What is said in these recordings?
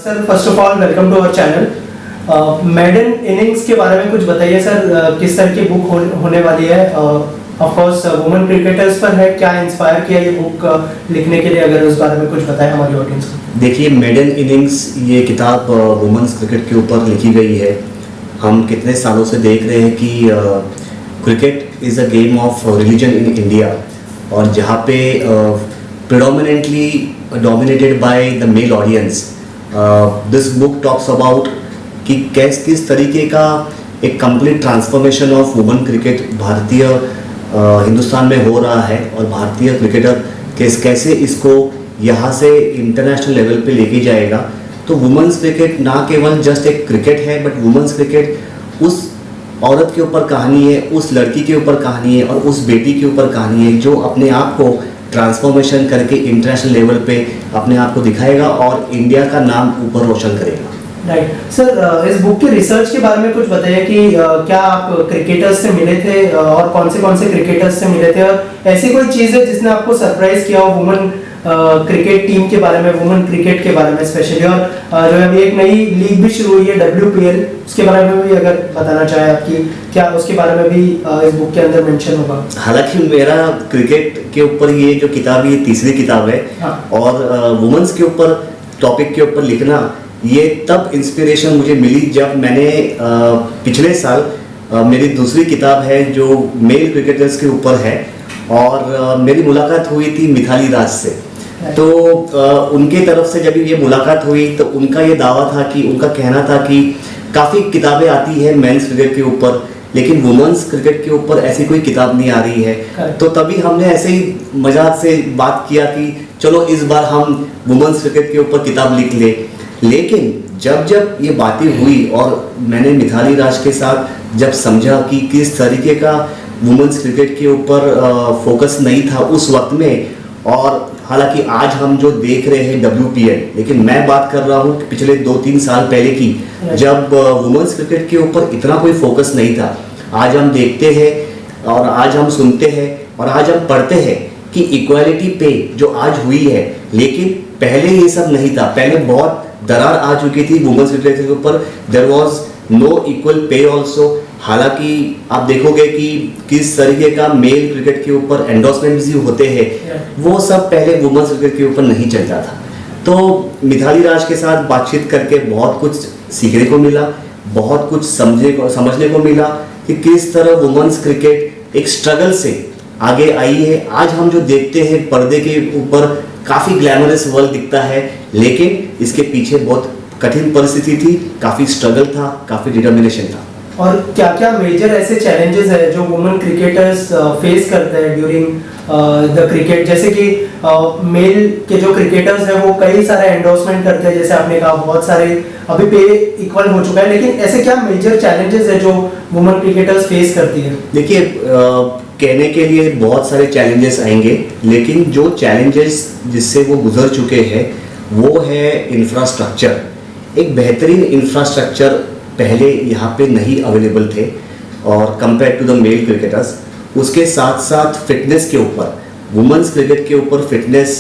Sir first of all welcome to our channel. Maiden innings के बारे में कुछ बताइए सर, किस तरह की बुक होने वाली है? ऑफ कोर्स वुमेन क्रिकेटर्स पर है, क्या इंस्पायर किया ये बुक लिखने के लिए, अगर उस बारे में कुछ बताएं हमारी ऑडियंस को। देखिए, मेडन इनिंग्स ये किताब वुमेन्स क्रिकेट के ऊपर लिखी गई है। हम कितने सालों से देख रहे हैं कि cricket is a game of religion in India, और जहाँ पे predominantly dominated by the male audience. This book talks about कि किस तरीके का एक complete transformation of women cricket भारतीय हिंदुस्तान में हो रहा है, और भारतीय क्रिकेटर कैसे इसको यहाँ से इंटरनेशनल लेवल पे लेके जाएगा। तो वुमेन्स क्रिकेट ना केवल जस्ट एक क्रिकेट है, बट वुमेन्स क्रिकेट उस औरत के ऊपर कहानी है, उस लड़की के ऊपर कहानी है, और उस बेटी के ऊपर कहानी है जो अपने आप को ट्रांसफॉर्मेशन करके इंटरनेशनल लेवल पे अपने आप को दिखाएगा और इंडिया का नाम ऊपर रोशन करेगा। राइट सर, इस बुक के रिसर्च के बारे में कुछ बताइए कि क्या आप क्रिकेटर्स से मिले थे और कौन से क्रिकेटर्स से मिले थे, और ऐसी कोई चीज़ है जिसने आपको सरप्राइज किया हो वुमेन क्रिकेट टीम के बारे में, वुमेन क्रिकेट के बारे में स्पेशली, और जो अभी एक नई लीग भी शुरू हुई है WPL, उसके बारे में भी अगर बताना चाहे आपकी, क्या उसके बारे में भी इस बुक के अंदर मेंशन होगा? हालांकि मेरा क्रिकेट के ऊपर ये जो किताब, ये तीसरी किताब है। हाँ। और वुमेन्स के ऊपर टॉपिक के ऊपर लिखना, ये तब इंस्पिरेशन मुझे मिली जब मैंने पिछले साल मेरी दूसरी किताब है जो मेल क्रिकेटर्स के ऊपर है, और मेरी मुलाकात हुई थी मिथाली राज से। तो उनके तरफ से जब ये मुलाकात हुई तो उनका ये दावा था कि, उनका कहना था कि काफ़ी किताबें आती है मेंस क्रिकेट के ऊपर, लेकिन वुमेन्स क्रिकेट के ऊपर ऐसी कोई किताब नहीं आ रही है। तो तभी हमने ऐसे ही मजाक से बात किया कि चलो इस बार हम वुमेन्स क्रिकेट के ऊपर किताब लिख ले। लेकिन जब ये बातें हुई और मैंने मिथाली राज के साथ जब समझा कि किस तरीके का वुमेन्स क्रिकेट के ऊपर फोकस नहीं था उस वक्त में, और हालांकि आज हम जो देख रहे हैं WPL, लेकिन मैं बात कर रहा हूँ पिछले 2-3 साल पहले की, जब वुमेन्स क्रिकेट के ऊपर इतना कोई फोकस नहीं था। आज हम देखते हैं और आज हम सुनते हैं और आज हम पढ़ते हैं कि इक्वालिटी पे जो आज हुई है, लेकिन पहले ये सब नहीं था। पहले बहुत दरार आ चुकी थी वुमेन्स क्रिकेट के ऊपर। There was no equal pay also. हालांकि आप देखोगे कि किस तरीके का मेल क्रिकेट के ऊपर एंडोर्समेंट भी होते हैं, वो सब पहले वुमेन्स क्रिकेट के ऊपर नहीं चलता था। तो मिथाली राज के साथ बातचीत करके बहुत कुछ सीखने को मिला, बहुत कुछ समझने को मिला कि किस तरह वुमेन्स क्रिकेट एक स्ट्रगल से आगे आई है। आज हम जो देखते हैं पर्दे के ऊपर काफ़ी ग्लैमरस वर्ल्ड दिखता है, लेकिन इसके पीछे बहुत कठिन परिस्थिति थी, काफ़ी स्ट्रगल था, काफ़ी डिटर्मिनेशन था। और क्या क्या मेजर ऐसे चैलेंजेस है जो वुमेन क्रिकेटर्स फेस करते हैं ड्यूरिंग द क्रिकेट? जैसे कि मेल के जो क्रिकेटर्स हैं वो कई सारे एंडोर्समेंट करते हैं, जैसे आपने कहा बहुत सारे अभी पे इक्वल हो चुका है, लेकिन ऐसे क्या मेजर चैलेंजेस है जो वुमेन क्रिकेटर्स फेस करती है? देखिए, कहने के लिए बहुत सारे चैलेंजेस आएंगे, लेकिन जो चैलेंजेस जिससे वो गुजर चुके हैं वो है इंफ्रास्ट्रक्चर। एक बेहतरीन इंफ्रास्ट्रक्चर पहले यहाँ पे नहीं अवेलेबल थे, और compare to the male cricketers. उसके साथ साथ फिटनेस के ऊपर, वुमेन्स क्रिकेट के ऊपर फिटनेस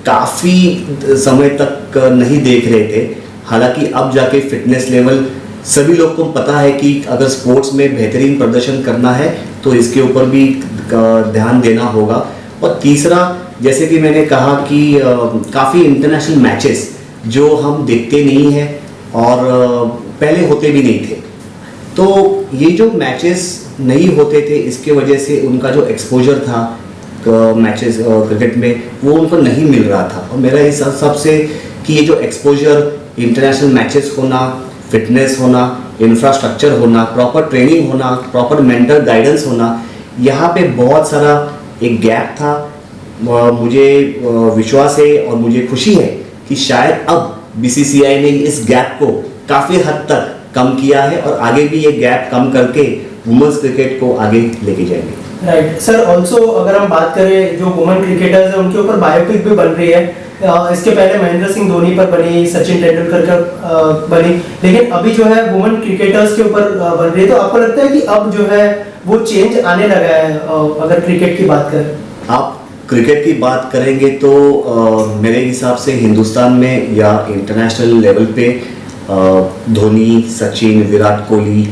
काफ़ी समय तक नहीं देख रहे थे। हालांकि अब जाके फिटनेस लेवल सभी लोग को पता है कि अगर स्पोर्ट्स में बेहतरीन प्रदर्शन करना है तो इसके ऊपर भी ध्यान देना होगा। और तीसरा, जैसे कि मैंने कहा कि काफ़ी इंटरनेशनल मैचेस जो हम देखते नहीं हैं और पहले होते भी नहीं थे। तो ये जो मैचेस नहीं होते थे, इसके वजह से उनका जो एक्सपोजर था मैचेस क्रिकेट में, वो उनको नहीं मिल रहा था। और मेरा इस सबसे कि ये जो एक्सपोजर, इंटरनेशनल मैचेस होना, फिटनेस होना, इंफ्रास्ट्रक्चर होना, प्रॉपर ट्रेनिंग होना, प्रॉपर मेंटर गाइडेंस होना, यहाँ पे बहुत सारा एक गैप था। मुझे विश्वास है और मुझे खुशी है कि शायद अब BCCI ने इस गैप को काफ़ी हद तक कम किया है, और आगे भी ये गैप कम करके वुमेन्स क्रिकेट को आगे लेके जाएंगे। राइट सर, ऑल्सो अगर हम बात करें जो वुमेन क्रिकेटर्स हैं उनके ऊपर बायोपिक भी बन रही है। इसके पहले महेंद्र सिंह धोनी पर बनी, सचिन तेंदुलकर का बनी, लेकिन अभी जो है वुमेन क्रिकेटर्स के ऊपर बन रही है। तो आपको लगता है कि अब जो है वो चेंज आने लगा है अगर क्रिकेट की बात करें? आप क्रिकेट की बात करेंगे तो मेरे हिसाब से हिंदुस्तान में या इंटरनेशनल लेवल पे धोनी, सचिन, विराट कोहली,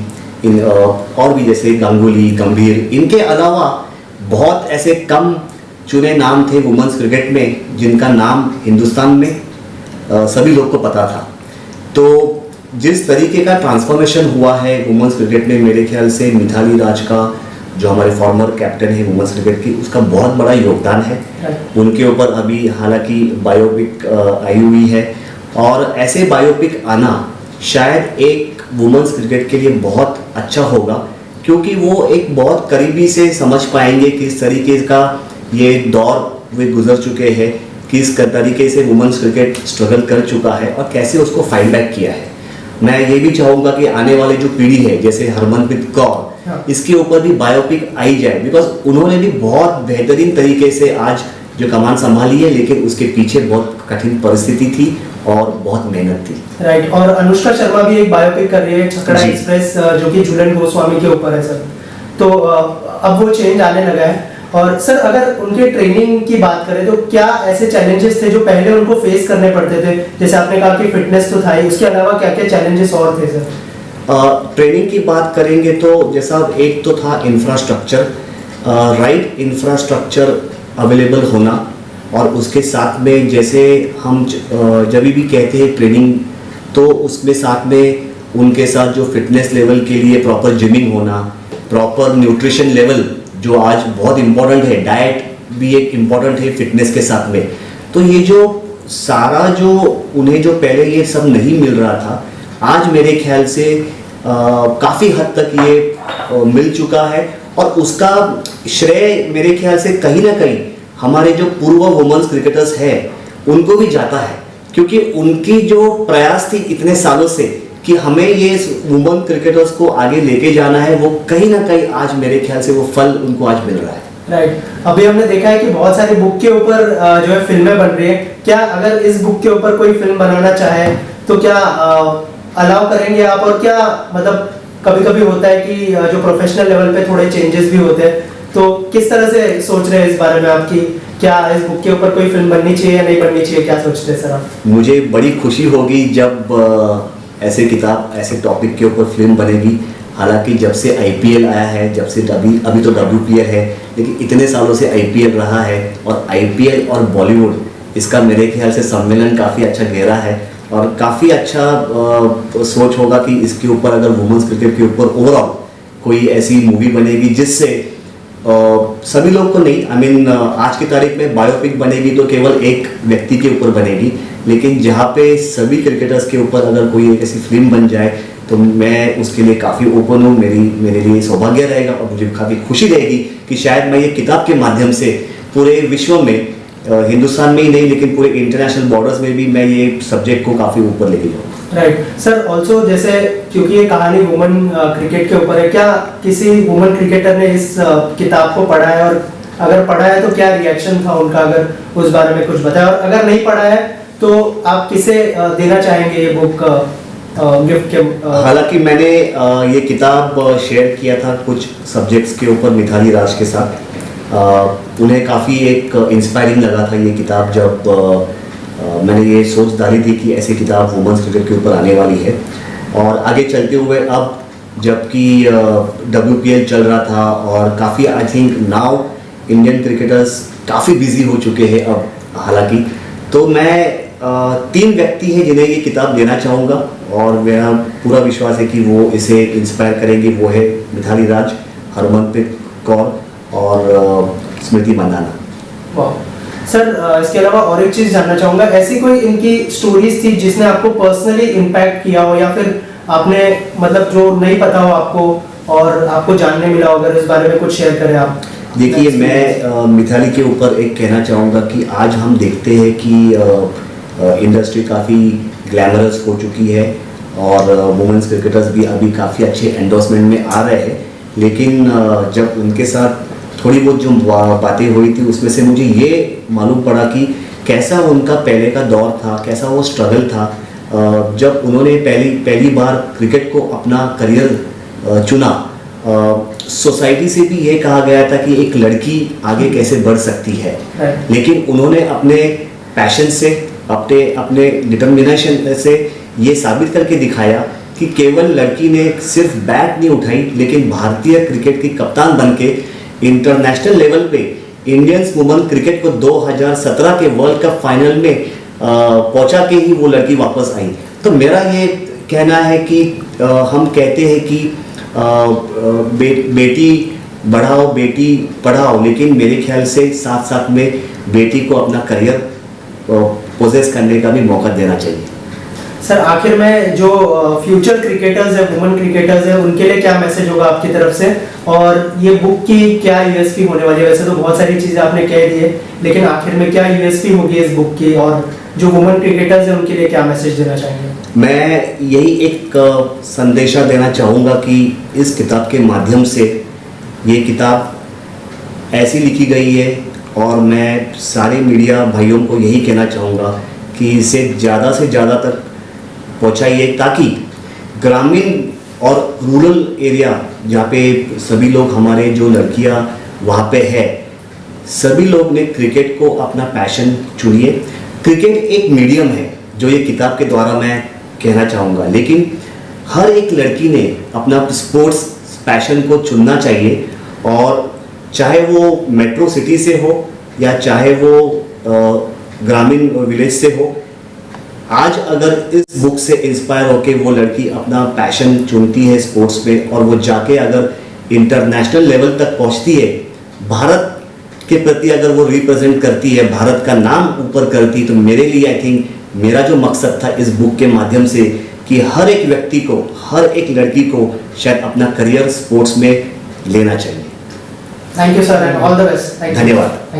और भी जैसे गांगुली, गंभीर, इनके अलावा बहुत ऐसे कम चुने नाम थे वुमेन्स क्रिकेट में जिनका नाम हिंदुस्तान में सभी लोग को पता था। तो जिस तरीके का ट्रांसफॉर्मेशन हुआ है वुमेन्स क्रिकेट में, मेरे ख्याल से मिथाली राज का, जो हमारे फॉर्मर कैप्टन है वुमेन्स क्रिकेट की, उसका बहुत बड़ा योगदान है। उनके ऊपर अभी हालांकि बायोपिक आई हुई है, और ऐसे बायोपिक आना शायद एक वुमेन्स क्रिकेट के लिए बहुत अच्छा होगा, क्योंकि वो एक बहुत करीबी से समझ पाएंगे किस तरीके का ये दौर वे गुजर चुके हैं, किस तरीके से वुमेन्स क्रिकेट स्ट्रगल कर चुका है और कैसे उसको फाइट बैक किया है। मैं ये भी चाहूँगा कि आने वाली जो पीढ़ी है, जैसे हरमनप्रीत कौर, इसके ऊपर भी बायोपिक आई जाए, बिकॉज उन्होंने भी बहुत बेहतरीन तरीके से आज जो कमान संभाली है, लेकिन उसके पीछे बहुत कठिन परिस्थिति थी और बहुत मेहनत थी। राइट। और अनुष्का शर्मा भी एक बायोपिक कर रही है, छकड़ा एक्सप्रेस, जो कि झूलन गोस्वामी के ऊपर है सर। तो अब वो चेंज आने लगा है। और सर अगर उनके ट्रेनिंग की बात करें तो क्या ऐसे चैलेंजेस थे जो पहले उनको फेस करने पड़ते थे? जैसे आपने कहा कि फिटनेस तो था ही, उसके अलावा क्या क्या चैलेंजेस और थे सर? ट्रेनिंग की बात करेंगे तो जैसा एक तो था इंफ्रास्ट्रक्चर, राइट इंफ्रास्ट्रक्चर अवेलेबल होना, और उसके साथ में जैसे हम जब भी कहते हैं ट्रेनिंग, तो उसमें साथ में उनके साथ जो फिटनेस लेवल के लिए प्रॉपर जिमिंग होना, प्रॉपर न्यूट्रिशन लेवल जो आज बहुत इम्पोर्टेंट है, डाइट भी एक इम्पोर्टेंट है फिटनेस के साथ में। तो ये जो सारा जो उन्हें जो पहले ये सब नहीं मिल रहा था, आज मेरे ख्याल से काफ़ी हद तक ये मिल चुका है, और उसका श्रेय मेरे ख्याल से कहीं ना कहीं हमारे जो पूर्व वुमेन्स क्रिकेटर्स हैं उनको भी जाता है, क्योंकि उनकी जो प्रयास थी इतने सालों से कि हमें ये वुमेन क्रिकेटर्स को आगे लेके जाना है, वो कहीं ना कहीं आज मेरे ख्याल से वो फल उनको आज मिल रहा है। राइट। अभी हमने देखा है कि बहुत सारी बुक के ऊपर जो है फिल्में बन रही है। क्या अगर इस बुक के ऊपर कोई फिल्म बनाना चाहे तो क्या अलाउ करेंगे आप? और क्या मतलब कभी कभी होता है कि जो प्रोफेशनल लेवल पे थोड़े चेंजेस भी होते हैं, तो किस तरह से सोच रहे हैं इस बारे में आपकी, क्या इस बुक के ऊपर कोई फिल्म बननी चाहिए या नहीं बननी चाहिए, क्या सोचते हैं सर आप? मुझे बड़ी खुशी होगी जब ऐसे किताब, ऐसे टॉपिक के ऊपर फिल्म बनेगी। हालांकि जब से आईपीएल आया है, जब से अभी तो डब्ल्यूपीएल है, लेकिन इतने सालों से आईपीएल रहा है, और आईपीएल और बॉलीवुड, इसका मेरे ख्याल से सम्मेलन काफ़ी अच्छा गहरा है, और काफ़ी अच्छा सोच होगा कि इसके ऊपर अगर वुमेन्स क्रिकेट के ऊपर ओवरऑल कोई ऐसी मूवी बनेगी जिससे सभी लोग को नहीं, आई मीन आज की तारीख में बायोपिक बनेगी तो केवल एक व्यक्ति के ऊपर बनेगी, लेकिन जहाँ पे सभी क्रिकेटर्स के ऊपर अगर कोई एक ऐसी फिल्म बन जाए तो मैं उसके लिए काफ़ी ओपन हूँ। मेरे लिए सौभाग्य रहेगा, और मुझे काफ़ी खुशी रहेगी कि शायद मैं ये किताब के माध्यम से पूरे विश्व में, हिंदुस्तान में ही नहीं लेकिन पूरे इंटरनेशनल बॉर्डर्स में भी मैं ये सब्जेक्ट को काफ़ी ऊपर लेके जाऊँ। Right sir. ऑल्सो जैसे क्योंकि ये कहानी वुमेन क्रिकेट के ऊपर है, क्या किसी वुमेन क्रिकेटर ने इस किताब को पढ़ा है? और अगर पढ़ा है तो क्या रिएक्शन था उनका, अगर उस बारे में कुछ बताया? और अगर नहीं पढ़ा है तो आप किसे देना चाहेंगे ये बुक गिफ्ट के? हालांकि मैंने ये किताब शेयर किया था कुछ सब्जेक्ट्स के ऊपर मिथाली राज के साथ। उन्हें काफ़ी एक इंस्पायरिंग लगा था ये किताब जब मैंने ये सोच डाली थी कि ऐसी किताब वुमेन्स क्रिकेट के ऊपर आने वाली है। और आगे चलते हुए अब जबकि WPL चल रहा था और काफ़ी I think now Indian cricketers काफ़ी बिजी हो चुके हैं अब, हालांकि तो मैं 3 व्यक्ति हैं जिन्हें ये किताब देना चाहूँगा, और मेरा पूरा विश्वास है कि वो इसे इंस्पायर करेंगे। वो है मिथाली राज, हरमनप्रीत कौर और स्मृति मंदाना। वाह सर, इसके अलावा और एक चीज़ जानना चाहूँगा, ऐसी कोई इनकी स्टोरीज थी जिसने आपको पर्सनली इम्पैक्ट किया हो, या फिर आपने मतलब जो नहीं पता हो आपको और आपको जानने मिला हो, अगर इस बारे में कुछ शेयर करें आप? देखिए, मैं मिथाली के ऊपर एक कहना चाहूँगा कि आज हम देखते हैं कि इंडस्ट्री काफ़ी ग्लैमरस हो चुकी है और वुमेन्स क्रिकेटर्स भी अभी काफ़ी अच्छे एंडोर्समेंट में आ रहे हैं, लेकिन जब उनके साथ थोड़ी बहुत जो बातें हुई थी उसमें से मुझे ये मालूम पड़ा कि कैसा उनका पहले का दौर था, कैसा वो स्ट्रगल था जब उन्होंने पहली बार क्रिकेट को अपना करियर चुना। सोसाइटी से भी ये कहा गया था कि एक लड़की आगे कैसे बढ़ सकती है, Right. लेकिन उन्होंने अपने पैशन से, अपने अपने डिटर्मिनेशन से ये साबित करके दिखाया कि केवल लड़की ने सिर्फ बैट नहीं उठाई, लेकिन भारतीय क्रिकेट की कप्तान बनके इंटरनेशनल लेवल पे इंडियंस वुमेन क्रिकेट को 2017 के वर्ल्ड कप फाइनल में पहुंचा के ही वो लड़की वापस आई। तो मेरा ये कहना है कि हम कहते हैं कि बेटी बढ़ाओ बेटी पढ़ाओ, लेकिन मेरे ख्याल से साथ साथ में बेटी को अपना करियर पोजेस करने का भी मौका देना चाहिए। सर आखिर में जो फ्यूचर क्रिकेटर्स है, वुमेन क्रिकेटर्स है, उनके लिए क्या मैसेज होगा आपकी तरफ से, और ये बुक की क्या यूएसपी होने वाली है? वैसे तो बहुत सारी चीजें आपने कह दी है, लेकिन आखिर में क्या यूएसपी होगी इस बुक की, और जो वुमेन क्रिकेटर्स है उनके लिए क्या मैसेज देना चाहेंगे? मैं यही एक संदेशा देना चाहूँगा कि इस किताब के माध्यम से, ये किताब ऐसी लिखी गई है और मैं सारे मीडिया भाइयों को यही कहना चाहूँगा कि इसे ज़्यादा से ज़्यादा तक पहुँचाइए, ताकि ग्रामीण और रूरल एरिया जहाँ पे सभी लोग, हमारे जो लड़कियाँ वहाँ पे है, सभी लोग ने क्रिकेट को अपना पैशन चुनिए। क्रिकेट एक मीडियम है, जो ये किताब के द्वारा मैं कहना चाहूँगा, लेकिन हर एक लड़की ने अपना स्पोर्ट्स पैशन को चुनना चाहिए, और चाहे वो मेट्रो सिटी से हो या चाहे वो ग्रामीण विलेज से हो। आज अगर इस बुक से इंस्पायर होके वो लड़की अपना पैशन चुनती है स्पोर्ट्स में, और वो जाके अगर इंटरनेशनल लेवल तक पहुंचती है, भारत के प्रति अगर वो रिप्रेजेंट करती है, भारत का नाम ऊपर करती, तो मेरे लिए आई थिंक मेरा जो मकसद था इस बुक के माध्यम से कि हर एक व्यक्ति को, हर एक लड़की को शायद अपना करियर स्पोर्ट्स में लेना चाहिए। Thank you sir, and all the best. धन्यवाद।